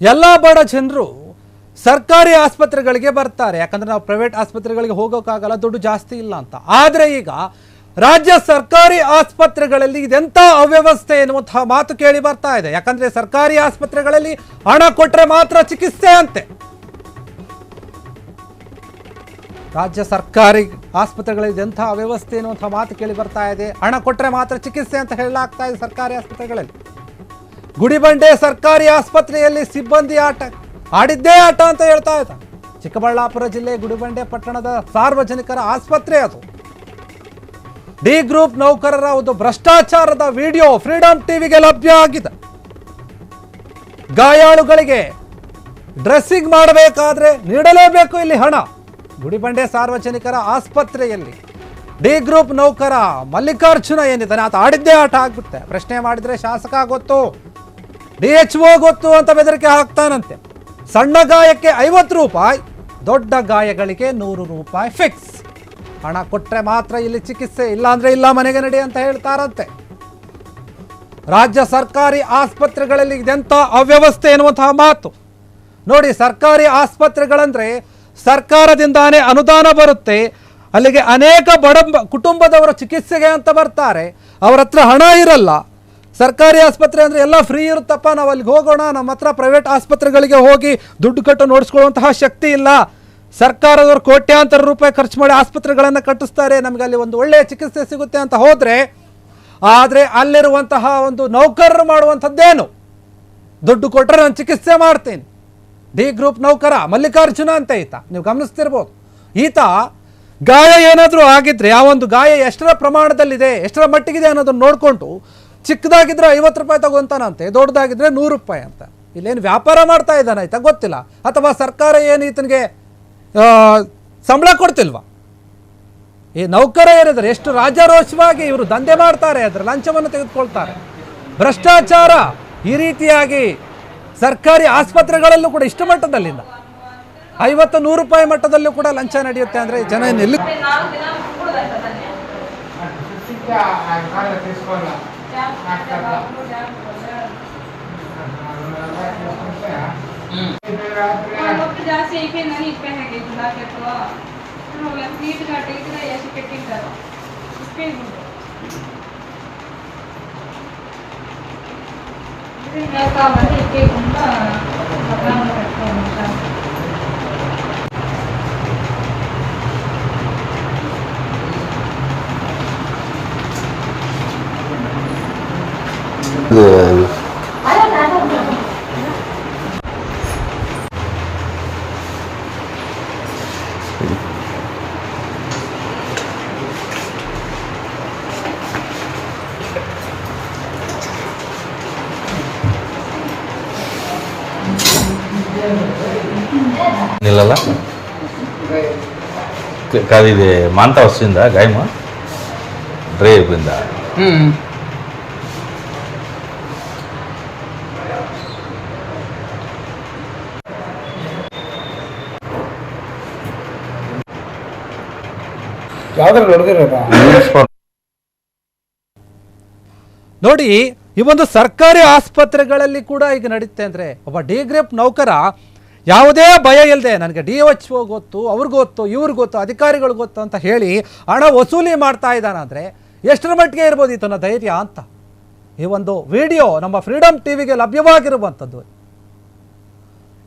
ಎಲ್ಲ ಬಡ ಜನರು ಸರ್ಕಾರಿ ಆಸ್ಪತ್ರೆಗಳಿಗೆ ಬರ್ತಾರೆ, ಯಾಕಂದ್ರೆ ನಾವು ಪ್ರೈವೇಟ್ ಆಸ್ಪತ್ರೆಗಳಿಗೆ ಹೋಗೋಕ್ಕಾಗಲ್ಲ, ದುಡ್ಡು ಜಾಸ್ತಿ ಇಲ್ಲ ಅಂತ. ಆದರೆ ಈಗ ರಾಜ್ಯ ಸರ್ಕಾರಿ ಆಸ್ಪತ್ರೆಗಳಲ್ಲಿ ಇದೆಂಥ ಅವ್ಯವಸ್ಥೆ ಎನ್ನುವಂತಹ ಮಾತು ಕೇಳಿ ಬರ್ತಾ ಇದೆ. ಯಾಕಂದ್ರೆ ಸರ್ಕಾರಿ ಆಸ್ಪತ್ರೆಗಳಲ್ಲಿ ಹಣ ಕೊಟ್ಟರೆ ಮಾತ್ರ ಚಿಕಿತ್ಸೆ ಅಂತೆ. ರಾಜ್ಯ ಸರ್ಕಾರಿ ಆಸ್ಪತ್ರೆಗಳಲ್ಲಿ ಇದೆಂಥ ಅವ್ಯವಸ್ಥೆ ಎನ್ನುವಂತಹ ಮಾತು ಕೇಳಿ ಬರ್ತಾ ಇದೆ. ಹಣ ಕೊಟ್ಟರೆ ಮಾತ್ರ ಚಿಕಿತ್ಸೆ ಅಂತ ಹೇಳಲಾಗ್ತಾ ಇದೆ ಸರ್ಕಾರಿ ಆಸ್ಪತ್ರೆಗಳಲ್ಲಿ. ಗುಡಿಬಂಡೆ ಸರ್ಕಾರಿ ಆಸ್ಪತ್ರೆಯಲ್ಲಿ ಸಿಬ್ಬಂದಿ ಆಡಿದ್ದೇ ಆಟ ಅಂತ ಹೇಳ್ತಾ ಇದ್ದಾರೆ. ಚಿಕ್ಕಬಳ್ಳಾಪುರ ಜಿಲ್ಲೆ ಗುಡಿಬಂಡೆ ಪಟ್ಟಣದ ಸಾರ್ವಜನಿಕರ ಆಸ್ಪತ್ರೆ ಅದು. ಡಿ ಗ್ರೂಪ್ ನೌಕರರ ಒಂದು ಭ್ರಷ್ಟಾಚಾರದ ವಿಡಿಯೋ ಫ್ರೀಡಂ ಟಿವಿಗೆ ಲಭ್ಯ ಆಗಿದೆ. ಗಾಯಾಳುಗಳಿಗೆ ಡ್ರೆಸ್ಸಿಂಗ್ ಮಾಡಬೇಕಾದ್ರೆ ನೀಡಲೇಬೇಕು ಇಲ್ಲಿ ಹಣ. ಗುಡಿಬಂಡೆ ಸಾರ್ವಜನಿಕರ ಆಸ್ಪತ್ರೆಯಲ್ಲಿ ಡಿ ಗ್ರೂಪ್ ನೌಕರ ಮಲ್ಲಿಕಾರ್ಜುನ ಏನಿದ್ದಾನೆ ಆತ ಆಡಿದ್ದೇ ಆಟ ಆಗ್ಬಿಡುತ್ತೆ. ಪ್ರಶ್ನೆ ಮಾಡಿದ್ರೆ ಶಾಸಕ ಗೊತ್ತು, DHO ಗೊತ್ತು ಅಂತ ಬೆದರಿಕೆ ಹಾಕ್ತಾನಂತೆ. ಸಣ್ಣ ಗಾಯಕ್ಕೆ 50 ರೂಪಾಯಿ, ದೊಡ್ಡ ಗಾಯಗಳಿಗೆ 100 ರೂಪಾಯಿ ಫಿಕ್ಸ್. ಹಣ ಕೊಟ್ಟರೆ ಮಾತ್ರ ಇಲ್ಲಿ ಚಿಕಿತ್ಸೆ, ಇಲ್ಲಾಂದ್ರೆ ಇಲ್ಲ ಮನೆಗೆ ನಡಿ ಅಂತ ಹೇಳ್ತಾರಂತೆ. ರಾಜ್ಯ ಸರ್ಕಾರಿ ಆಸ್ಪತ್ರೆಗಳಲ್ಲಿ ಇದೆಂಥ ಅವ್ಯವಸ್ಥೆ ಎನ್ನುವಂತಹ ಮಾತು ನೋಡಿ. ಸರ್ಕಾರಿ ಆಸ್ಪತ್ರೆಗಳಂದ್ರೆ ಸರ್ಕಾರದಿಂದಾನೇ ಅನುದಾನ ಬರುತ್ತೆ, ಅಲ್ಲಿಗೆ ಅನೇಕ ಬಡ ಕುಟುಂಬದವರು ಚಿಕಿತ್ಸೆಗೆ ಅಂತ ಬರ್ತಾರೆ, ಅವರ ಹತ್ರ ಹಣ ಇರಲ್ಲ. ಸರ್ಕಾರಿ ಆಸ್ಪತ್ರೆ ಅಂದರೆ ಎಲ್ಲ ಫ್ರೀ ಇರುತ್ತಪ್ಪ, ನಾವು ಅಲ್ಲಿಗೆ ಹೋಗೋಣ, ನಮ್ಮ ಹತ್ರ ಪ್ರೈವೇಟ್ ಆಸ್ಪತ್ರೆಗಳಿಗೆ ಹೋಗಿ ದುಡ್ಡು ಕಟ್ಟು ನೋಡಿಸ್ಕೊಳ್ಳುವಂತಹ ಶಕ್ತಿ ಇಲ್ಲ. ಸರ್ಕಾರದವರು ಕೋಟ್ಯಾಂತರ ರೂಪಾಯಿ ಖರ್ಚು ಮಾಡಿ ಆಸ್ಪತ್ರೆಗಳನ್ನು ಕಟ್ಟಿಸ್ತಾರೆ, ನಮಗೆ ಅಲ್ಲಿ ಒಂದು ಒಳ್ಳೆಯ ಚಿಕಿತ್ಸೆ ಸಿಗುತ್ತೆ ಅಂತ ಹೋದರೆ, ಆದರೆ ಅಲ್ಲಿರುವಂತಹ ಒಂದು ನೌಕರರು ಮಾಡುವಂಥದ್ದೇನು, ದುಡ್ಡು ಕೊಟ್ಟರೆ ನಾನು ಚಿಕಿತ್ಸೆ ಮಾಡ್ತೀನಿ. ಡಿ ಗ್ರೂಪ್ ನೌಕರ ಮಲ್ಲಿಕಾರ್ಜುನ ಅಂತ ಈತ, ನೀವು ಗಮನಿಸ್ತಿರ್ಬೋದು. ಈತ ಗಾಯ ಏನಾದರೂ ಆಗಿದ್ರೆ ಆ ಒಂದು ಗಾಯ ಎಷ್ಟರ ಪ್ರಮಾಣದಲ್ಲಿದೆ, ಎಷ್ಟರ ಮಟ್ಟಿಗಿದೆ ಅನ್ನೋದನ್ನು ನೋಡಿಕೊಂಡು ಚಿಕ್ಕದಾಗಿದ್ರೆ 50 ರೂಪಾಯಿ ತಗೊಂತಾನಂತೆ, ದೊಡ್ಡದಾಗಿದ್ರೆ 100 ರೂಪಾಯಿ ಅಂತ. ಇಲ್ಲೇನು ವ್ಯಾಪಾರ ಮಾಡ್ತಾ ಇದ್ದಾನೆ ಆಯ್ತಾ ಗೊತ್ತಿಲ್ಲ, ಅಥವಾ ಸರ್ಕಾರ ಏನು ಈತನಿಗೆ ಸಂಬಳ ಕೊಡ್ತಿಲ್ವಾ? ಈ ನೌಕರ ಏನಿದ್ದಾರೆ ಎಷ್ಟು ರಾಜಾರೋಷವಾಗಿ ಇವರು ದಂಧೆ ಮಾಡ್ತಾರೆ, ಅದರ ಲಂಚವನ್ನು ತೆಗೆದುಕೊಳ್ತಾರೆ. ಭ್ರಷ್ಟಾಚಾರ ಈ ರೀತಿಯಾಗಿ ಸರ್ಕಾರಿ ಆಸ್ಪತ್ರೆಗಳಲ್ಲೂ ಕೂಡ ಇಷ್ಟು ಮಟ್ಟದಲ್ಲಿಂದ 50-100 ರೂಪಾಯಿ ಮಟ್ಟದಲ್ಲೂ ಕೂಡ ಲಂಚ ನಡೆಯುತ್ತೆ ಅಂದರೆ ಜನ ಎಲ್ಲಿ నిలల కాదు ఇది మాంతా వస్తుందా గాయమా డ్రై అయిపోయిందా ನೋಡಿ. ಈ ಒಂದು ಸರ್ಕಾರಿ ಆಸ್ಪತ್ರೆಗಳಲ್ಲಿ ಕೂಡ ಈಗ ನಡೀತೆ ಅಂದರೆ ಒಬ್ಬ ಡಿ ಗ್ರೂಪ್ ನೌಕರ ಯಾವುದೇ ಭಯ ಇಲ್ಲದೆ ನನಗೆ DHO ಗೊತ್ತು, ಅವ್ರಿಗೆ ಗೊತ್ತು, ಇವ್ರಿಗೆ ಗೊತ್ತು, ಅಧಿಕಾರಿಗಳು ಗೊತ್ತು ಅಂತ ಹೇಳಿ ಹಣ ವಸೂಲಿ ಮಾಡ್ತಾ ಇದ್ದಾನಂದರೆ ಎಷ್ಟರ ಮಟ್ಟಿಗೆ ಇರ್ಬೋದು ಈತನ ಧೈರ್ಯ ಅಂತ. ಈ ಒಂದು ವಿಡಿಯೋ ನಮ್ಮ ಫ್ರೀಡಂ ಟಿವಿಗೆ ಲಭ್ಯವಾಗಿರುವಂಥದ್ದು.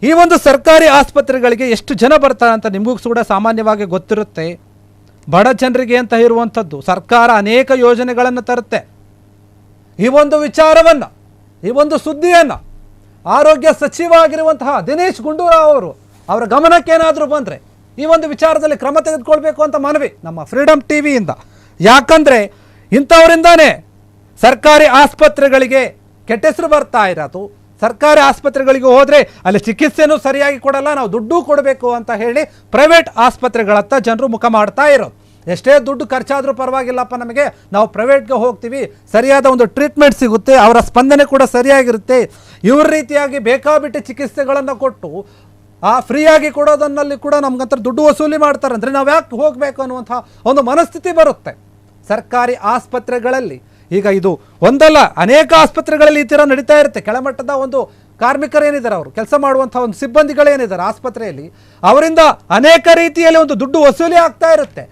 ಈ ಒಂದು ಸರ್ಕಾರಿ ಆಸ್ಪತ್ರೆಗಳಿಗೆ ಎಷ್ಟು ಜನ ಬರ್ತಾರೆ ಅಂತ ನಿಮಗೂ ಕೂಡ ಸಾಮಾನ್ಯವಾಗಿ ಗೊತ್ತಿರುತ್ತೆ. ಬಡ ಜನರಿಗೆ ಅಂತ ಇರುವಂಥದ್ದು ಸರ್ಕಾರ ಅನೇಕ ಯೋಜನೆಗಳನ್ನು ತರುತ್ತೆ. ಈ ಒಂದು ವಿಚಾರವನ್ನು, ಈ ಒಂದು ಸುದ್ದಿಯನ್ನು ಆರೋಗ್ಯ ಸಚಿವ ಆಗಿರುವಂತಹ ದಿನೇಶ್ ಗುಂಡೂರಾವ್ ಅವರ ಗಮನಕ್ಕೇನಾದರೂ ಬಂದರೆ ಈ ಒಂದು ವಿಚಾರದಲ್ಲಿ ಕ್ರಮ ತೆಗೆದುಕೊಳ್ಬೇಕು ಅಂತ ಮನವಿ ನಮ್ಮ ಫ್ರೀಡಂ ಟಿವಿಯಿಂದ. ಯಾಕಂದರೆ ಇಂಥವರಿಂದಾನೇ ಸರ್ಕಾರಿ ಆಸ್ಪತ್ರೆಗಳಿಗೆ ಕೆಟ್ಟ ಹೆಸರು ಬರ್ತಾ ಇರೋದು. ಸರ್ಕಾರಿ ಆಸ್ಪತ್ರೆಗಳಿಗೆ ಹೋದರೆ ಅಲ್ಲಿ ಚಿಕಿತ್ಸೆನೂ ಸರಿಯಾಗಿ ಕೊಡಲ್ಲ, ನಾವು ದುಡ್ಡು ಕೊಡಬೇಕು ಅಂತ ಹೇಳಿ ಪ್ರೈವೇಟ್ ಆಸ್ಪತ್ರೆಗಳತ್ತ ಜನರು ಮುಖ ಮಾಡ್ತಾ ಇರೋದು. ಎಷ್ಟೇ ದುಡ್ಡು ಖರ್ಚಾದರೂ ಪರವಾಗಿಲ್ಲಪ್ಪ, ನಮಗೆ ನಾವು ಪ್ರೈವೇಟ್ಗೆ ಹೋಗ್ತೀವಿ, ಸರಿಯಾದ ಒಂದು ಟ್ರೀಟ್ಮೆಂಟ್ ಸಿಗುತ್ತೆ, ಅವರ ಸ್ಪಂದನೆ ಕೂಡ ಸರಿಯಾಗಿರುತ್ತೆ. ಇವ್ರ ರೀತಿಯಾಗಿ ಬೇಕಾಬಿಟ್ಟು ಚಿಕಿತ್ಸೆಗಳನ್ನು ಕೊಟ್ಟು ಫ್ರೀಯಾಗಿ ಕೊಡೋದನ್ನಲ್ಲಿ ಕೂಡ ನಮ್ಗಂತ ದುಡ್ಡು ವಸೂಲಿ ಮಾಡ್ತಾರೆ ಅಂದರೆ ನಾವು ಯಾಕೆ ಹೋಗಬೇಕು ಅನ್ನುವಂಥ ಒಂದು ಮನಸ್ಥಿತಿ ಬರುತ್ತೆ ಸರ್ಕಾರಿ ಆಸ್ಪತ್ರೆಗಳಲ್ಲಿ. ಈಗ ಇದು ಒಂದಲ್ಲ, ಅನೇಕ ಆಸ್ಪತ್ರೆಗಳಲ್ಲಿ ಈ ಥರ ನಡೀತಾ ಇರುತ್ತೆ. ಕೆಳಮಟ್ಟದ ಒಂದು ಕಾರ್ಮಿಕರೇನಿದ್ದಾರೆ, ಅವರು ಕೆಲಸ ಮಾಡುವಂಥ ಒಂದು ಸಿಬ್ಬಂದಿಗಳೇನಿದ್ದಾರೆ ಆಸ್ಪತ್ರೆಯಲ್ಲಿ, ಅವರಿಂದ ಅನೇಕ ರೀತಿಯಲ್ಲಿ ಒಂದು ದುಡ್ಡು ವಸೂಲಿ ಆಗ್ತಾ ಇರುತ್ತೆ.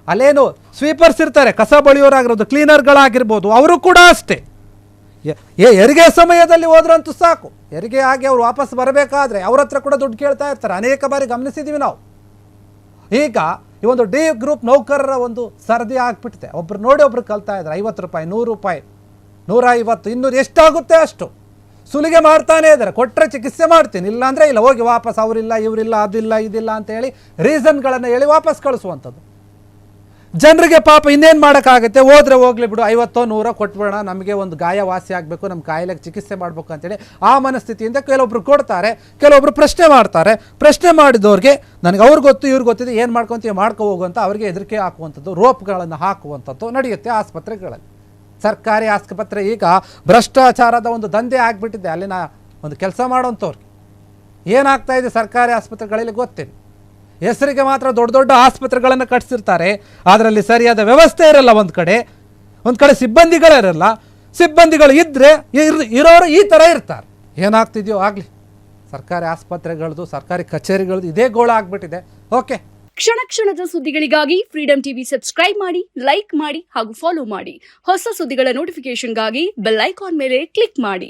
ಅಲ್ಲೇನು ಸ್ವೀಪರ್ಸ್ ಇರ್ತಾರೆ, ಕಸ ಬಳಿಯೋರಾಗಿರ್ಬೋದು, ಕ್ಲೀನರ್ಗಳಾಗಿರ್ಬೋದು, ಅವರು ಕೂಡ ಅಷ್ಟೇ. ಹೆರಿಗೆ ಸಮಯದಲ್ಲಿ ಹೋದ್ರಂತೂ ಸಾಕು, ಹೆರಿಗೆ ಆಗಿ ಅವ್ರು ವಾಪಸ್ ಬರಬೇಕಾದ್ರೆ ಅವ್ರ ಹತ್ರ ಕೂಡ ದುಡ್ಡು ಕೇಳ್ತಾ ಇರ್ತಾರೆ. ಅನೇಕ ಬಾರಿ ಗಮನಿಸಿದ್ದೀವಿ ನಾವು. ಈಗ ಈ ಒಂದು ಡಿ ಗ್ರೂಪ್ ನೌಕರರ ಒಂದು ಸರದಿ ಆಗಿಬಿಟ್ಟಿದೆ. ಒಬ್ರು ನೋಡಿ ಒಬ್ರು ಕಲ್ತಾ ಇದ್ದಾರೆ. 50 ರೂಪಾಯಿ, 100 ರೂಪಾಯಿ, 150, 200 ಎಷ್ಟಾಗುತ್ತೆ ಅಷ್ಟು ಸುಲಿಗೆ ಮಾಡ್ತಾನೆ ಇದ್ದಾರೆ. ಕೊಟ್ಟರೆ ಚಿಕಿತ್ಸೆ ಮಾಡ್ತೀನಿ, ಇಲ್ಲಾಂದರೆ ಇಲ್ಲ, ಹೋಗಿ ವಾಪಸ್ ಅವರಿಲ್ಲ ಇವರಿಲ್ಲ ಅದಿಲ್ಲ ಇದಿಲ್ಲ ಅಂತ ಹೇಳಿ ರೀಸನ್ಗಳನ್ನು ಹೇಳಿ ವಾಪಸ್ ಕಳಿಸುವಂಥದ್ದು. ಜನರಿಗೆ ಪಾಪ ಇನ್ನೇನು ಮಾಡೋಕ್ಕಾಗುತ್ತೆ, ಹೋದ್ರೆ ಹೋಗ್ಲಿ ಬಿಡು, 50 100 ಕೊಟ್ಬಿಡೋಣ, ನಮಗೆ ಒಂದು ಗಾಯ ವಾಸಿ ಆಗಬೇಕು, ನಮ್ಮ ಕಾಯಿಲೆಗೆ ಚಿಕಿತ್ಸೆ ಮಾಡಬೇಕು ಅಂತೇಳಿ ಆ ಮನಸ್ಥಿತಿಯಿಂದ ಕೆಲವೊಬ್ರು ಕೊಡ್ತಾರೆ, ಕೆಲವೊಬ್ರು ಪ್ರಶ್ನೆ ಮಾಡ್ತಾರೆ. ಪ್ರಶ್ನೆ ಮಾಡಿದವ್ರಿಗೆ ನನಗೆ ಅವ್ರು ಗೊತ್ತು ಇವ್ರು ಗೊತ್ತಿದೆ, ಏನು ಮಾಡ್ಕೊತೀವಿ ಮಾಡ್ಕೊ ಹೋಗುವಂಥ ಅವ್ರಿಗೆ ಹೆದರಿಕೆ ಹಾಕುವಂಥದ್ದು, ರೋಪ್ಗಳನ್ನು ಹಾಕುವಂಥದ್ದು ನಡೆಯುತ್ತೆ ಆಸ್ಪತ್ರೆಗಳಲ್ಲಿ. ಸರ್ಕಾರಿ ಆಸ್ಪತ್ರೆ ಈಗ ಭ್ರಷ್ಟಾಚಾರದ ಒಂದು ದಂಧೆ ಆಗಿಬಿಟ್ಟಿದೆ. ಅಲ್ಲಿನ ಒಂದು ಕೆಲಸ ಮಾಡೋಂಥವ್ರಿಗೆ ಏನಾಗ್ತಾ ಇದೆ ಸರ್ಕಾರಿ ಆಸ್ಪತ್ರೆಗಳಲ್ಲಿ ಗೊತ್ತಿಲ್ಲ. ಹೆಸರಿಗೆ ಮಾತ್ರ ದೊಡ್ಡ ದೊಡ್ಡ ಆಸ್ಪತ್ರೆಗಳನ್ನು ಕಟ್ಟಿಸಿರ್ತಾರೆ, ಅದರಲ್ಲಿ ಸರಿಯಾದ ವ್ಯವಸ್ಥೆ ಇರಲ್ಲ. ಒಂದು ಕಡೆ ಸಿಬ್ಬಂದಿಗಳಿರಲ್ಲ. ಸಿಬ್ಬಂದಿಗಳು ಇದ್ದರೆ ಇರೋರು ಈ ಥರ ಇರ್ತಾರೆ. ಏನಾಗ್ತಿದೆಯೋ ಆಗಲಿ, ಸರ್ಕಾರಿ ಆಸ್ಪತ್ರೆಗಳದ್ದು, ಸರ್ಕಾರಿ ಕಚೇರಿಗಳದ್ದು ಇದೇ ಗೋಳ ಆಗಿಬಿಟ್ಟಿದೆ. ಓಕೆ, ಕ್ಷಣ ಕ್ಷಣದ ಸುದ್ದಿಗಳಿಗಾಗಿ ಫ್ರೀಡಂ ಟಿವಿ ಸಬ್ಸ್ಕ್ರೈಬ್ ಮಾಡಿ, ಲೈಕ್ ಮಾಡಿ ಹಾಗೂ ಫಾಲೋ ಮಾಡಿ. ಹೊಸ ಸುದ್ದಿಗಳ ನೋಟಿಫಿಕೇಶನ್ಗಾಗಿ ಬೆಲ್ ಐಕಾನ್ ಮೇಲೆ ಕ್ಲಿಕ್ ಮಾಡಿ.